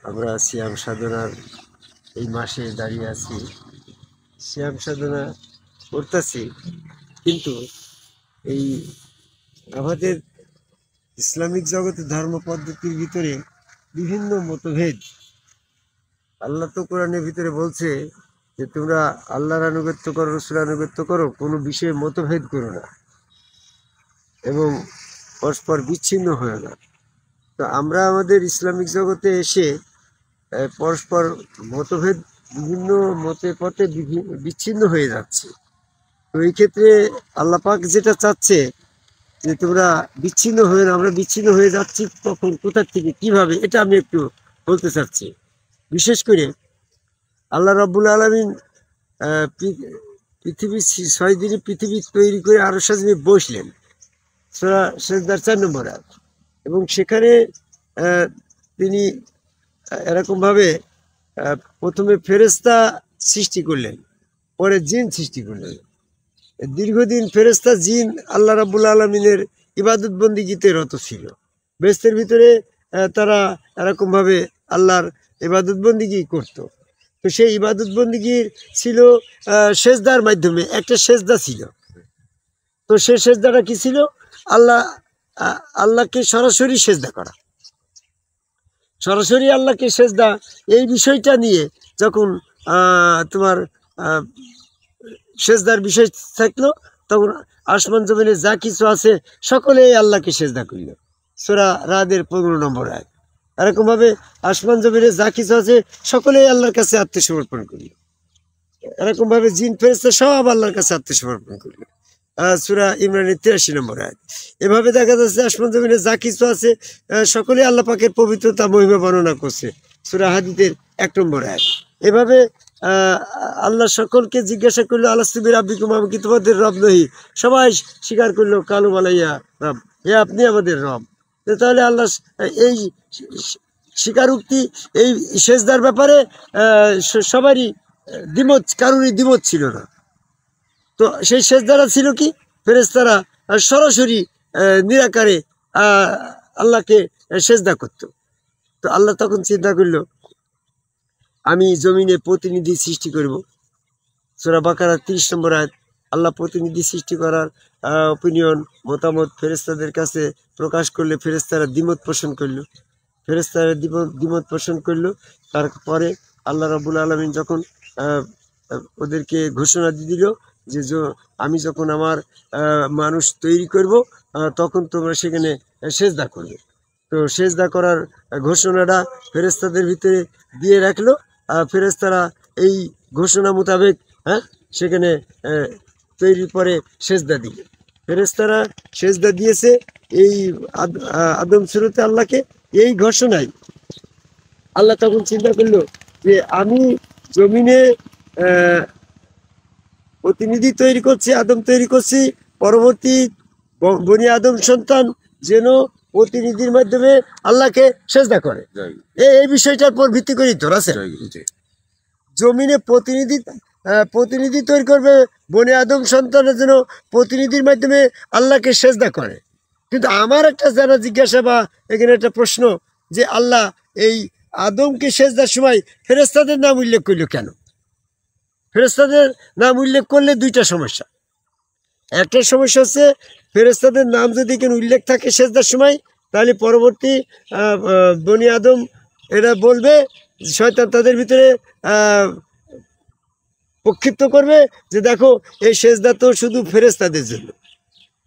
আমরা সিয়াম সাধনার এই মাসে দাঁড়িয়ে আছি, সিয়াম সাধনা করতেছি, কিন্তু এই আমাদের ইসলামিক জগতে ধর্ম পদ্ধতির ভিতরে বিভিন্ন মতভেদ। আল্লাহ তো কোরআনের ভিতরে বলছে যে তোমরা আল্লাহর আনুগত্য করো, রসুল আনুগত্য করো, কোনো বিষয়ে মতভেদ করো না এবং পরস্পর বিচ্ছিন্ন হয় না। তো আমরা আমাদের ইসলামিক জগতে এসে পরস্পর মতভেদ, বিভিন্ন মতে পথে বিচ্ছিন্ন হয়ে যাচ্ছে। তো এই ক্ষেত্রে আল্লাহ পাক যেটা চাচ্ছে যে তোমরা বিচ্ছিন্ন হয়ে না, আমরা বিচ্ছিন্ন হয়ে যাচ্ছি কখন, কোথা থেকে, কিভাবে, এটা আমি একটু বলতে চাচ্ছি। বিশেষ করে আল্লাহ রাব্বুল আলামিন পৃথিবী 6 দিনে পৃথিবী তৈরি করে আরশ আজিমে বসলেন, সূরা সেজদার 4 নম্বর আয়াত। এবং সেখানে তিনি এরকমভাবে প্রথমে ফেরেশতা সৃষ্টি করলেন, পরে জিন সৃষ্টি করলেন। দীর্ঘদিন ফেরেশতা জিন আল্লাহ রাব্বুল আলামিনের ইবাদত বন্দিগিতে রত ছিল। বেহেশতের ভিতরে তারা এরকমভাবে আল্লাহর ইবাদত বন্দিগি করত। তো সেই ইবাদত বন্দিগি ছিল সেজদার মাধ্যমে, একটা সেজদা ছিল। তো সেই সেজদাটা কি ছিল? আল্লাহকে সরাসরি সেজদা করা, সরাসরি আল্লাহকে সেজদা। এই বিষয়টা নিয়ে যখন তোমার সেজদার বিষয় থাকলো, তখন আসমান জমিনে যা কিছু আছে সকলেই আল্লাহকে সেজদা করল। সূরা রাদের 15 নম্বর আয়াত। এরকমভাবে আসমান জমিনে যা কিছু আছে সকলেই আল্লাহর কাছে আত্মসমর্পণ করল। এরকমভাবে জিন ফেরেশতা সব আল্লাহর কাছে আত্মসমর্পণ করল। সূরা ইমরানের 83 নম্বর আয়াত। এভাবে দেখা যাচ্ছে আসমান জমিনে যা কিছু আছে সকলেই আল্লাহ পাকের পবিত্রতা মহিমা বর্ণনা করছে, সূরা হাদীদের 1 নম্বর আয়াত। এভাবে আল্লাহ সকলকে জিজ্ঞাসা করলো, আলাস্তু বিরাব্বিকুম, আমি কি তোমাদের রব নহি? সবাই স্বীকার করলো, কালু বালাইয়া রব, হে আপনি আমাদের রব। তাহলে আল্লাহ এই স্বীকারোক্তি, এই সেজদার ব্যাপারে সবারই দ্বিমত, কারোরই দ্বিমত ছিল না। তো সেই সেজদারা ছিল কি? ফেরেশতারা সরাসরি নিরাকারে আল্লাহকে সেজদা করত। তো আল্লাহ তখন চিন্তা করলো, আমি জমিনে প্রতিনিধি সৃষ্টি করব। সূরা বাকারা 30 নম্বর আয়াত। আল্লাহ প্রতিনিধি সৃষ্টি করার অপিনিয়ন, মতামত ফেরেশতাদের কাছে প্রকাশ করলে ফেরেশতারা দ্বিমত পোষণ করলো, ফেরেশতারা দ্বিমত পোষণ করলো। তারপরে আল্লাহ রাব্বুল আলামিন যখন ওদেরকে ঘোষণা দিয়ে দিল যে আমি যখন আমার মানুষ তৈরি করব তখন তোমরা সেখানে সেজদা করবে। তো সেজদা করার ঘোষণাটা ফেরেশতাদের ভিতরে দিয়ে রাখলো। ফেরেশতারা এই ঘোষণা মোতাবেক সেখানে তৈরির পরে সেজদা দিল। ফেরেশতারা সেজদা দিয়েছে এই আদম সুরতে আল্লাহকে। এই ঘোষণায় আল্লাহ তখন চিন্তা করলো যে আমি জমিনে প্রতিনিধি তৈরি করছি, আদম তৈরি করছি, পরবর্তী বনি আদম সন্তান যেন প্রতিনিধির মাধ্যমে আল্লাহকে সেজদা করে। এই বিষয়টার পর ভিত্তি করেই তো আছে জমিনে প্রতিনিধি তৈরি করবে, বনি আদম সন্তানের জন্য প্রতিনিধির মাধ্যমে আল্লাহকে সেজদা করে। কিন্তু আমার একটা যারা জিজ্ঞাসা বা এখানে একটা প্রশ্ন, যে আল্লাহ এই আদমকে সেজদার সময় ফেরেশতাদের নাম উল্লেখ করল কেন? ফেরেশতাদের নাম উল্লেখ করলে দুইটা সমস্যা। একটা সমস্যা হচ্ছে, ফেরেশতাদের নাম যদি কেন উল্লেখ থাকে সেজদার সময়, তাহলে পরবর্তী বনি আদম এরা বলবে, শয়তান তাদের ভিতরে প্রক্ষিপ্ত করবে যে দেখো এই সেজদা তো শুধু ফেরেশতাদের জন্য,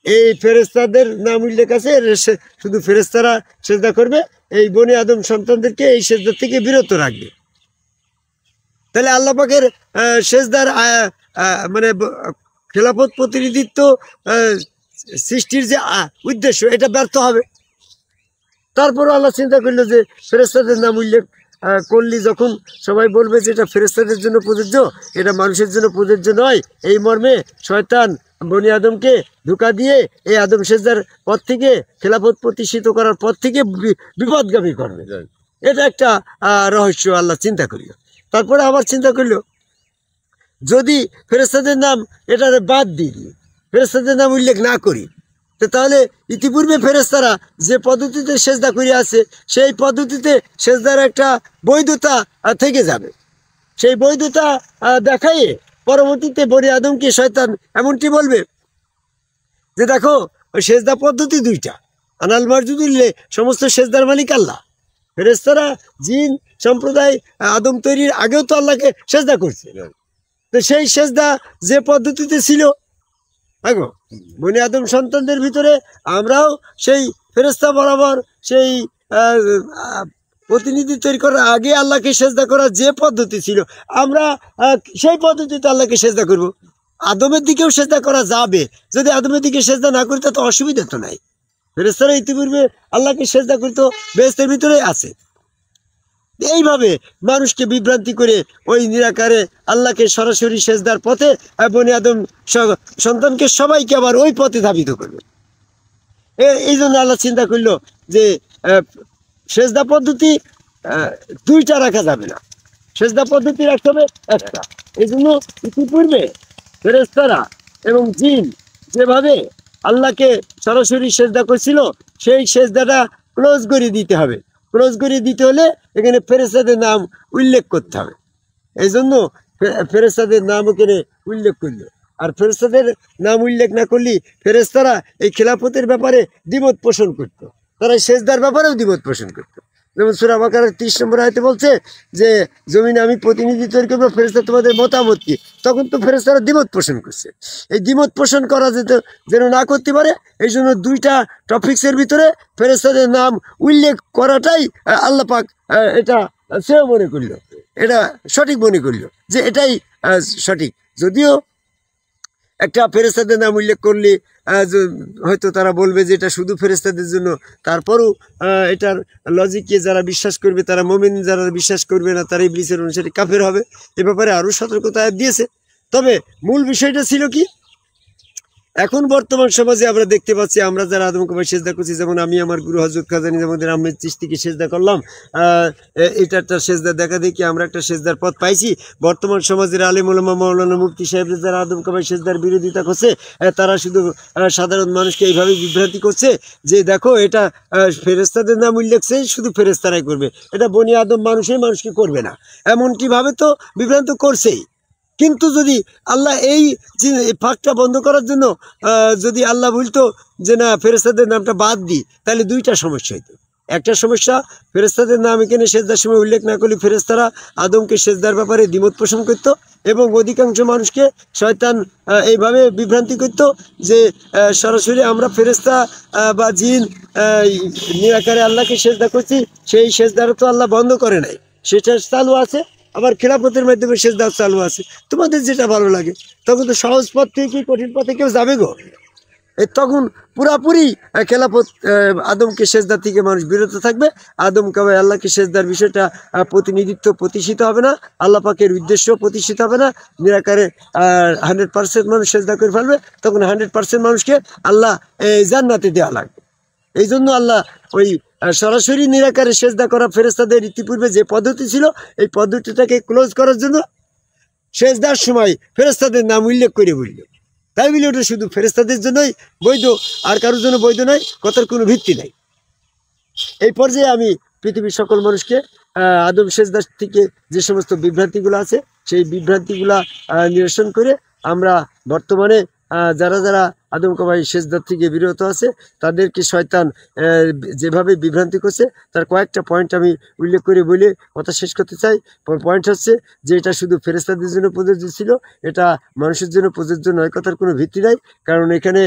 এই ফেরেশতাদের নাম উল্লেখ আছে, শুধু ফেরেশতারা সেজদা করবে, এই বনি আদম সন্তানদেরকে এই সেজদা থেকে বিরত রাখবে। তাহলে আল্লাহ পাকের সেজদার মানে খেলাফত প্রতিনিধিত্ব সৃষ্টির যে উদ্দেশ্য, এটা ব্যর্থ হবে। তারপরও আল্লাহ চিন্তা করলো যে ফেরেশতাদের নাম উল্লেখ করলি যখন সবাই বলবে যে এটা ফেরেশতাদের জন্য প্রযোজ্য, এটা মানুষের জন্য প্রযোজ্য নয়, এই মর্মে শয়তান বনি আদমকে ধোঁকা দিয়ে এই আদম সেজদার পথ থেকে, খেলাফত প্রতিষ্ঠিত করার পথ থেকে বিপদগামী করবে। এটা একটা রহস্য আল্লাহ চিন্তা করল। তারপরে আবার চিন্তা করলো, যদি ফেরেশতাদের নাম এটারে বাদ দিই, ফেরেশতাদের নাম উল্লেখ না করি, তো তাহলে ইতিপূর্বে ফেরেশতারা যে পদ্ধতিতে সেজদা করে আছে সেই পদ্ধতিতে সেজদার একটা বৈধতা থেকে যাবে। সেই বৈধতা দেখাইয়ে পরবর্তীতে বনি আদমকে শয়তান এমনটি বলবে যে দেখো সেজদা পদ্ধতি দুইটা, আনাল মারজুদুল্লে, সমস্ত সেজদার মালিক আল্লাহ। ফেরেশতারা জিন সম্প্রদায় আদম তৈরির আগেও তো আল্লাহকে সেজদা করছে। তো সেই সেজদা যে পদ্ধতিতে ছিল আগো বনি আদম সন্তানদের ভিতরে, আমরাও সেই ফেরেশতা বরাবর সেই প্রতিনিধি তৈরি করার আগে আল্লাহকে সেজদা করার যে পদ্ধতি ছিল, আমরা সেই পদ্ধতিতে আল্লাহকে সেজদা করব। আদমের দিকেও সেজদা করা যাবে, যদি আদমের দিকে সেজদা না করি তো অসুবিধা তো নাই। ফেরেশতারা ইতিপূর্বে আল্লাহকে সেজদা করতো, বেহেশতের ভিতরে আছে। এইভাবে মানুষকে বিভ্রান্তি করে ওই নিরাকারে আল্লাহকে সরাসরি সেজদার পথে বনি আদম সন্তানকে সবাইকে আবার ওই পথে ধাবিত করবে। এই জন্য আল্লাহ চিন্তা করলো যে সেজদা পদ্ধতি দুইটা রাখা যাবে না, সেজদা পদ্ধতি রাখতে হবে একটা। এই জন্য ইতিপূর্বে ফেরেশতারা এবং জিন যেভাবে আল্লাহকে সরাসরি সেজদা করছিল সেই সেজদাটা ক্লোজ করে দিতে হবে। ক্লোজ করে দিতে হলে এখানে ফেরেশতাদের নাম উল্লেখ করতে হবে। এই জন্য ফেরেশতাদের নাম এখানে উল্লেখ করলো। আর ফেরেশতাদের নাম উল্লেখ না করলে ফেরেশতারা এই খেলাফতের ব্যাপারে দ্বিমত পোষণ করত, তারা সেজদার ব্যাপারেও দ্বিমত পোষণ করতো। যেমন সূরা বাকারার 30 নম্বর আয়াতে বলছে যে জমিনে আমি প্রতিনিধি তৈরি করবো, ফেরেশতা তোমাদের মতামত কি? তখন তো ফেরেশতারা দ্বিমত পোষণ করছে। এই দ্বিমত পোষণ করা যেন না করতে পারে, এই জন্য দুইটা টপিক্সের ভিতরে ফেরেশতাদের নাম উল্লেখ করাটাই আল্লাহ পাক এটা শ্রেয় মনে করল, এটা সঠিক মনে করল যে এটাই সঠিক। যদিও একটা ফেরেশতাদের নাম উল্লেখ করলে হয়তো তারা বলবে যে এটা শুধু ফেরেশতাদের জন্য, তারপরও এটার লজিককে যারা বিশ্বাস করবে তারা মুমিন, যারা বিশ্বাস করবে না তারা ইবলিসের অনুসারী কাফের হবে। এ ব্যাপারে আরও সতর্কতা দিয়েছে। তবে মূল বিষয়টা ছিল কি, এখন বর্তমান সমাজে আমরা দেখতে পাচ্ছি আমরা যারা আদমকে সেজদা করছি, যেমন আমি আমার গুরু হযরত খাজা নিজামুদ্দিন আহমেদ চিশতিকে সেজদা করলাম, এটা একটা সেজদা দেখা দেখি আমরা একটা সেজদার পথ পাইছি। বর্তমান সমাজের আলেম ওলামা মাওলানা মুফতি সাহেবরা যারা আদমকে সেজদার বিরোধিতা করছে, তারা শুধু সাধারণ মানুষকে এইভাবে বিভ্রান্তি করছে যে দেখো এটা ফেরেশতাদের নাম উল্লেখ শুধু ফেরেশতারাই করবে, এটা বনি আদম মানুষকে করবে না, এমনটিভাবে তো বিভ্রান্ত করছেই। কিন্তু যদি আল্লাহ এই ফাঁকটা বন্ধ করার জন্য যদি আল্লাহ বলতো যে না ফেরেশতাদের নামটা বাদ দিই, তাহলে দুইটা সমস্যা হইতো। একটা সমস্যা, ফেরেশতাদের নাম এখানে সেজদার সময় উল্লেখ না করলে ফেরেশতারা আদমকে সেজদার ব্যাপারে দ্বিমত পোষণ করতো এবং অধিকাংশ মানুষকে শয়তান এইভাবে বিভ্রান্তি করত যে সরাসরি আমরা ফেরেশতা বা জিন নিরাকারে আল্লাহকে সেজদা করছি, সেই সেজদারও তো আল্লাহ বন্ধ করে নাই, সেটা চালু আছে। আবার খেলাফতের মাধ্যমে সেজদা চালু আছে, তোমাদের যেটা ভালো লাগে। তখন তো সহজ পথ থেকে কি কঠিন পথে কেউ যাবে গো? তখন পুরাপুরি খেলাফত আদমকে সেজদা থেকে মানুষ বিরত থাকবে। আদম কাবে আল্লাহকে সেজদার বিষয়টা প্রতিনিধিত্ব প্রতিষ্ঠিত হবে না, আল্লাহ পাকের উদ্দেশ্য প্রতিষ্ঠিত হবে না। নিরাকারে 100% মানুষ সেজদা করে ফেলবে, তখন 100% মানুষকে আল্লাহ জান্নাতে দেওয়া লাগবে। এই জন্য আল্লাহ ওই সরাসরি নিরাকারে সেজদা করা ফেরেশতাদের ইতিপূর্বে যে পদ্ধতি ছিল, এই পদ্ধতিটাকে ক্লোজ করার জন্য সেজদার সময় ফেরেশতাদের নাম উল্লেখ করে বলল। তাই বলে ওটা শুধু ফেরেশতাদের জন্যই বৈধ, আর কারোর জন্য বৈধ নয়, কথার কোনো ভিত্তি নাই। এই পর্যায়ে আমি পৃথিবীর সকল মানুষকে আদম সেজদা থেকে যে সমস্ত বিভ্রান্তিগুলো আছে সেই বিভ্রান্তিগুলা নিরসন করে আমরা বর্তমানে যারা যারা আদম কাবাই সেজদার থেকে বিরত আছে তাদেরকে শয়তান যেভাবে বিভ্রান্তি করছে তার কয়েকটা পয়েন্ট আমি উল্লেখ করে বলে কথা শেষ করতে চাই। পয়েন্ট হচ্ছে যে এটা শুধু ফেরেশতাদের জন্য প্রযোজ্য ছিল, এটা মানুষের জন্য প্রযোজ্য নয়, কথার কোনো ভিত্তি নাই। কারণ এখানে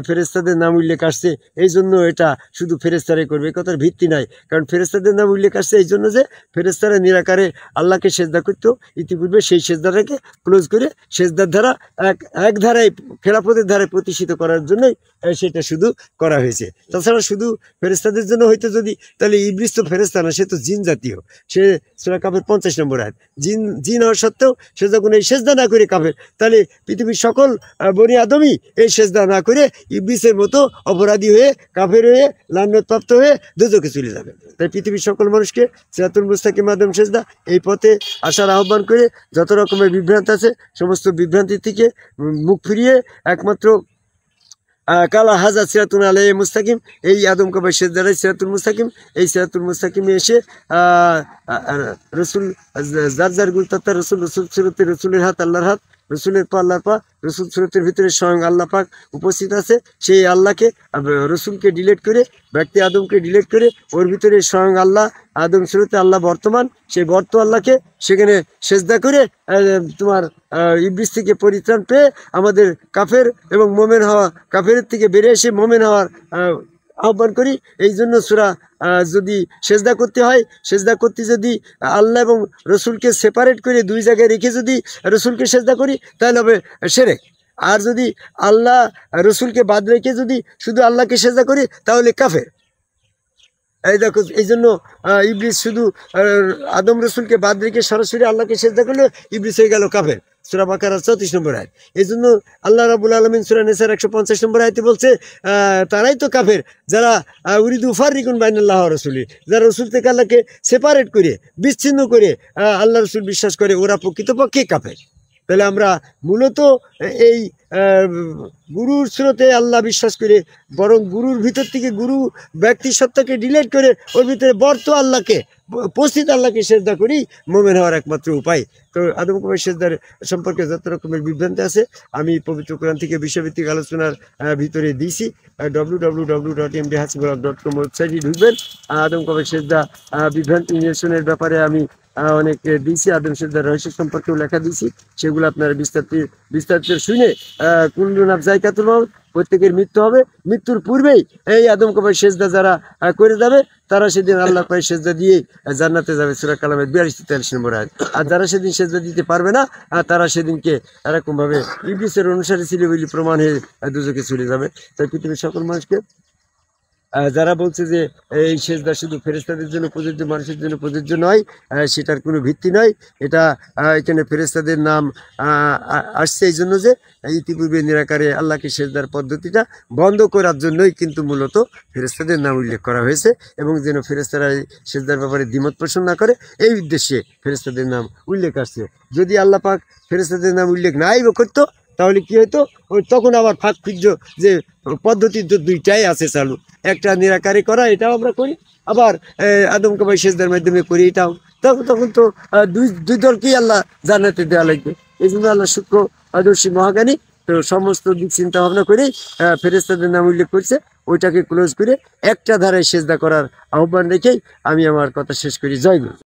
ফেরেশতাদের নাম উল্লেখ আসছে এই জন্য এটা শুধু ফেরেশতারাই করবে, কথার ভিত্তি নাই। কারণ ফেরেশতাদের নাম উল্লেখ আসছে এই জন্য যে ফেরেশতারা নিরাকারে আল্লাহকে সেজদা করতো, ইতিপূর্বে সেই সেজদাটাকে ক্লোজ করে সেজদার ধারা এক ধারায় খেলাফতের ধারায় প্রতিষ্ঠিত করার জন্যই সেটা শুধু করা হয়েছে। তাছাড়া শুধু ফেরেশতাদের জন্য হয়তো যদি, তাহলে ইবলিস তো ফেরেশতা না, সে তো জিন জাতীয়। সে সূরা কাফের 50 নম্বর আয়াত, জিন হওয়ার সত্ত্বেও সে যখন এই সেজদা না করে কাফের, তাহলে পৃথিবীর সকল বনি আদমই এই সেজদা না করে ইবলিসের মতো অপরাধী হয়ে কাফের হয়ে লানত হয়ে দোজখে চলে যাবে। তাই পৃথিবীর সকল মানুষকে সিরাতুল মুস্তাকিম আদম সেজদা এই পথে আসার আহ্বান করে যত রকমের বিভ্রান্ত আছে সমস্ত বিভ্রান্তি থেকে মুখ ফিরিয়ে একমাত্র কালা হাজা সিরাতুন আলাই মুস্তাকিম, এই আদম কাবাই সেজদারাই সিরাতুল মুস্তাকিম। এই সিরাতুল মুস্তাকিমে এসে রসুল যার যার গুলতাত্তা রসুল, রসুল সুরতে রসুলের হাত আল্লাহর হাত, রসুলের পা আল্লাহর পা, রসুল সুরতের ভিতরে স্বয়ং আল্লাহ পাক উপস্থিত আছে। সেই আল্লাহকে রসুলকে ডিলেট করে, ব্যক্তি আদমকে ডিলেট করে, ওর ভিতরে স্বয়ং আল্লাহ, আদম সুরতে আল্লাহ বর্তমান, সেই আল্লাহকে সেখানে সেজদা করে তোমার ইবলিস থেকে পরিত্রাণ পেয়ে আমাদের কাফের এবং মোমেন হওয়া, কাফের থেকে বেরিয়ে এসে মোমেন হওয়ার আহ্বান করি। এই জন্য সূরা যদি সেজদা করতে হয়, সেজদা করতে যদি আল্লাহ এবং রসুলকে সেপারেট করে দুই জায়গায় রেখে যদি রসুলকে সেজদা করি তাহলে হবে শিরক। আর যদি আল্লাহ রসুলকে বাদ রেখে যদি শুধু আল্লাহকে সেজদা করি তাহলে কাফের। এই দেখো, এই জন্য ইবলিস শুধু আদম রসুলকে বাদ রেখে সরাসরি আল্লাহকে সেজদা করলে ইবলিস হয়ে গেল কাফের। সূরা বাকারার 34 নম্বর আয়াত। এই জন্য আল্লাহ রাব্বুল আলামিন সূরা নিসার 150 নম্বর আয়াতে বলছে তারাই তো কাফের যারা উরিদু ফাররিকুন বাইনাল্লাহি ওয়া রাসূলি, যারা রসুল থেকে আল্লাহকে সেপারেট করে, বিচ্ছিন্ন করে আল্লাহ রসুল বিশ্বাস করে, ওরা প্রকৃতপক্ষে কাফের। তাহলে আমরা মূলত এই গুরুর স্রোতে আল্লাহ বিশ্বাস করে, বরং গুরুর ভিতর থেকে গুরু ব্যক্তি সত্তাকে ডিলেট করে ওর ভিতরে আল্লাহকে, উপস্থিত আল্লাহকে সেজদা করি মোমেন হওয়ার একমাত্র উপায়। তো আদম কাবাই সেজদার সম্পর্কে যত রকমের বিভ্রান্তি আছে আমি পবিত্র কোরআন থেকে বিষয়ভিত্তিক আলোচনার ভিতরে দিয়েছি। www.mdhasibullah.com ওয়েবসাইটে ঢুকবেন। আদম কাবাই সেজদা বিভ্রান্তি নিরসনের ব্যাপারে আমি অনেক দিয়েছি, আদম সেজদার রহস্য সম্পর্কেও লেখা দিয়েছি। সেগুলো আপনারা বিস্তারিত শুনে কুল্লু নাফসিন যায়কাতুল মাউত, প্রত্যেকের মৃত্যু হবে, মৃত্যুর পূর্বেই এই আদম কাবাই সেজদা যারা করে যাবে তারা সেদিন আল্লাহ পায়ে সেজদা দিয়ে জান্নাতে যাবে। সূরা কালামের 42-43 নম্বর আয়াত। আর যারা সেদিন সেজদা দিতে পারবে না তারা সেদিনকে এরকমভাবে ইবলিসের অনুসারী ছিল বলে প্রমাণ হয়ে দুজকে চলে যাবে। তাই পৃথিবীর সকল মানুষকে যারা বলছে যে এই সেজদা শুধু ফেরেশতাদের জন্য প্রযোজ্য, মানুষের জন্য প্রযোজ্য নয়, সেটার কোনো ভিত্তি নয়। এটা এখানে ফেরেশতাদের নাম আসছে এই জন্য যে ইতিপূর্বে নিরাকারে আল্লাহকে সেজদার পদ্ধতিটা বন্ধ করার জন্যই কিন্তু মূলত ফেরেশতাদের নাম উল্লেখ করা হয়েছে, এবং যেন ফেরেশতারা এই সেজদার ব্যাপারে দ্বিমত পোষণ না করে এই উদ্দেশ্যে ফেরেশতাদের নাম উল্লেখ আসছে। যদি আল্লাহ পাক ফেরেশতাদের নাম উল্লেখ নাই করতো তাহলে কি হতো, তখন আবার ফাঁক ফিজ্জ যে পদ্ধতি দুইটাই আছে চালু, একটা নিরাকারে করা এটাও আমরা করি, আবার আদম কাবাই সেজদার মাধ্যমে করি এটাও। তখন তো দুই দলকেই আল্লাহ জান্নাতে দেওয়া লাগবে। এই জন্য আল্লাহ সূক্ষ্ম আদর্শী মহাজ্ঞানী, তো সমস্ত দিক চিন্তা ভাবনা করে ফেরেশতাদের নাম উল্লেখ করছে, ওইটাকে ক্লোজ করে একটা ধারায় সেজদা করার আহ্বান রেখেই আমি আমার কথা শেষ করি। জয় গুরু।